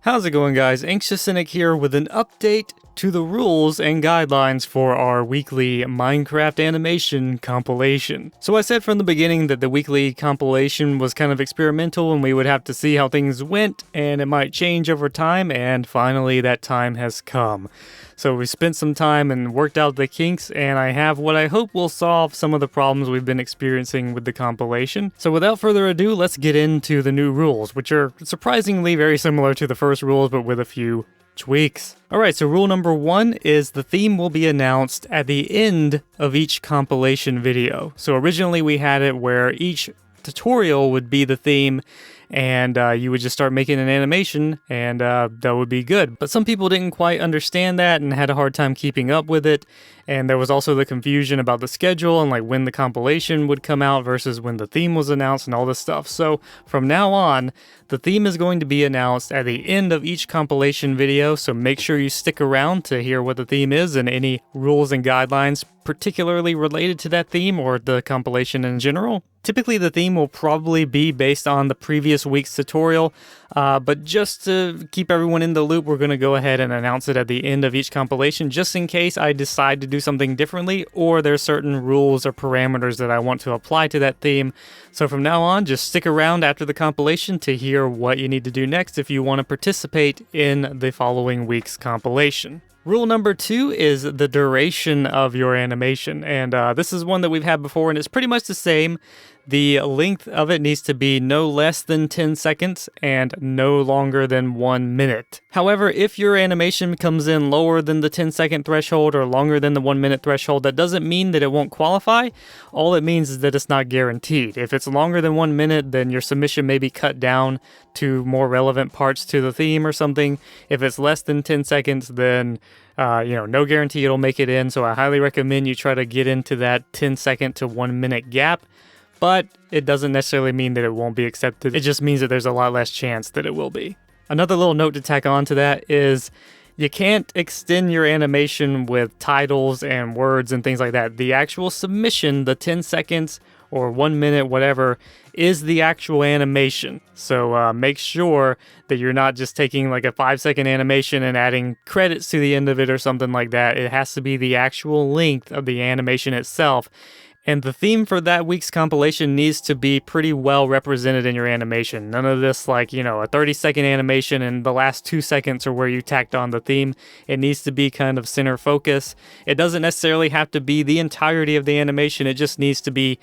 How's it going, guys? AnxiousCynic here with an update to the rules and guidelines for our weekly Minecraft animation compilation. So I said from the beginning that the weekly compilation was kind of experimental and we would have to see how things went and it might change over time, and finally that time has come. So we spent some time and worked out the kinks, and I have what I hope will solve some of the problems we've been experiencing with the compilation. So without further ado, let's get into the new rules, which are surprisingly very similar to the first rules, but with a few tweaks. Alright, so rule number 1 is the theme will be announced at the end of each compilation video. So originally we had it where each tutorial would be the theme, and you would just start making an animation and that would be good. But some people didn't quite understand that and had a hard time keeping up with it. And there was also the confusion about the schedule and like when the compilation would come out versus when the theme was announced and all this stuff. So from now on, the theme is going to be announced at the end of each compilation video. So make sure you stick around to hear what the theme is and any rules and guidelines particularly related to that theme or the compilation in general. Typically the theme will probably be based on the previous week's tutorial, but just to keep everyone in the loop, we're going to go ahead and announce it at the end of each compilation, just in case I decide to do something differently or there's certain rules or parameters that I want to apply to that theme. So from now on, just stick around after the compilation to hear what you need to do next if you want to participate in the following week's compilation. Rule number 2 is the duration of your animation, and this is one that we've had before and it's pretty much the same. The length of it needs to be no less than 10 seconds and no longer than 1 minute. However, if your animation comes in lower than the 10-second threshold or longer than the 1 minute threshold, that doesn't mean that it won't qualify. All it means is that it's not guaranteed. If it's longer than 1 minute, then your submission may be cut down to more relevant parts to the theme or something. If it's less than 10 seconds, then no guarantee it'll make it in. So I highly recommend you try to get into that 10-second to 1 minute gap. But it doesn't necessarily mean that it won't be accepted. It just means that there's a lot less chance that it will be. Another little note to tack on to that is you can't extend your animation with titles and words and things like that. The actual submission, the 10 seconds or 1 minute, whatever, is the actual animation. So make sure that you're not just taking like a 5-second animation and adding credits to the end of it or something like that. It has to be the actual length of the animation itself. And the theme for that week's compilation needs to be pretty well represented in your animation. None of this like, a 30-second animation and the last 2 seconds are where you tacked on the theme. It needs to be kind of center focus. It doesn't necessarily have to be the entirety of the animation. It just needs to be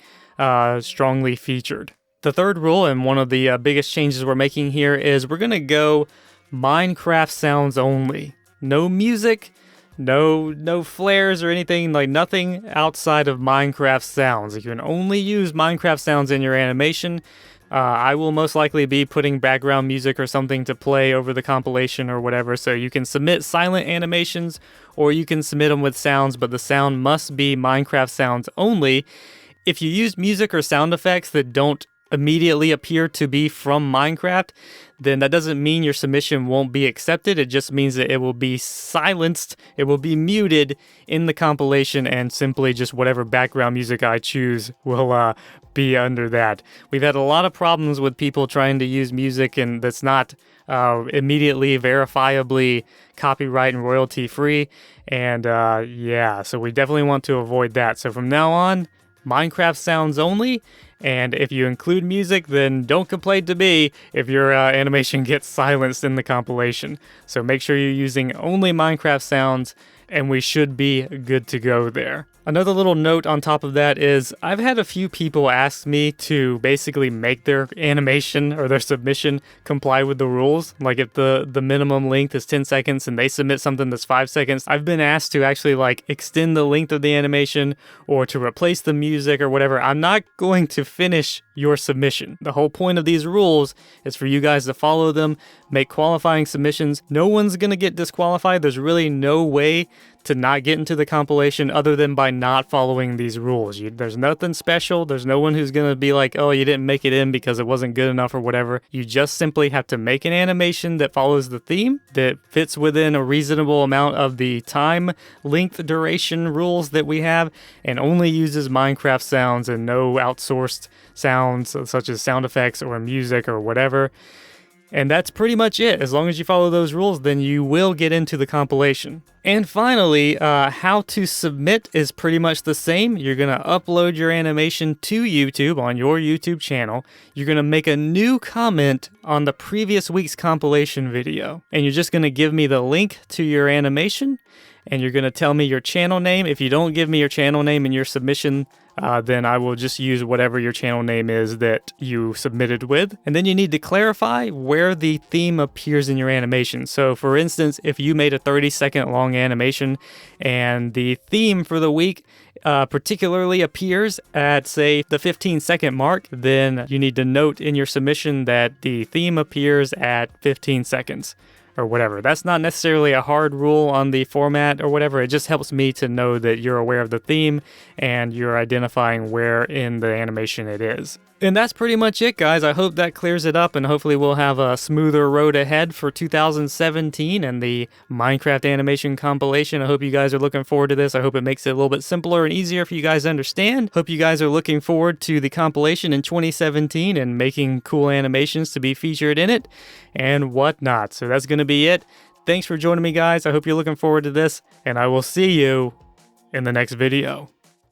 strongly featured. The third rule, and one of the biggest changes we're making here, is we're going to go Minecraft sounds only. No music. No flares or anything, like nothing outside of Minecraft sounds. You can only use Minecraft sounds in your animation. I will most likely be putting background music or something to play over the compilation or whatever, so you can submit silent animations or you can submit them with sounds, but the sound must be Minecraft sounds only. If you use music or sound effects that don't immediately appear to be from Minecraft, then that doesn't mean your submission won't be accepted. It just means that it will be silenced, it will be muted in the compilation, and simply just whatever background music I choose will be under that. We've had a lot of problems with people trying to use music and that's not immediately verifiably copyright and royalty free, and so we definitely want to avoid that. So from now on, Minecraft sounds only, and if you include music, then don't complain to me if your animation gets silenced in the compilation. So make sure you're using only Minecraft sounds, and we should be good to go there. Another little note on top of that is I've had a few people ask me to basically make their animation or their submission comply with the rules. Like if the minimum length is 10 seconds and they submit something that's 5 seconds, I've been asked to actually like extend the length of the animation or to replace the music or whatever. I'm not going to finish your submission. The whole point of these rules is for you guys to follow them, make qualifying submissions. No one's going to get disqualified. There's really no way to not get into the compilation other than by not following these rules. There's nothing special. There's no one who's going to be like, oh, you didn't make it in because it wasn't good enough or whatever. You just simply have to make an animation that follows the theme, that fits within a reasonable amount of the time, length, duration rules that we have, and only uses Minecraft sounds and no outsourced sounds such as sound effects or music or whatever. And that's pretty much it. As long as you follow those rules, then you will get into the compilation. And finally, how to submit is pretty much the same. You're going to upload your animation to YouTube on your YouTube channel. You're going to make a new comment on the previous week's compilation video. And you're just going to give me the link to your animation. And you're going to tell me your channel name. If you don't give me your channel name in your submission, then I will just use whatever your channel name is that you submitted with. And then you need to clarify where the theme appears in your animation. So for instance, if you made a 30-second long animation and the theme for the week particularly appears at, say, the 15-second mark, then you need to note in your submission that the theme appears at 15 seconds. Or whatever. That's not necessarily a hard rule on the format or whatever. It just helps me to know that you're aware of the theme and you're identifying where in the animation it is. And that's pretty much it, guys. I hope that clears it up, and hopefully we'll have a smoother road ahead for 2017 and the Minecraft animation compilation. I hope you guys are looking forward to this. I hope it makes it a little bit simpler and easier for you guys to understand. Hope you guys are looking forward to the compilation in 2017 and making cool animations to be featured in it and whatnot. So that's going to be it. Thanks for joining me, guys. I hope you're looking forward to this, and I will see you in the next video.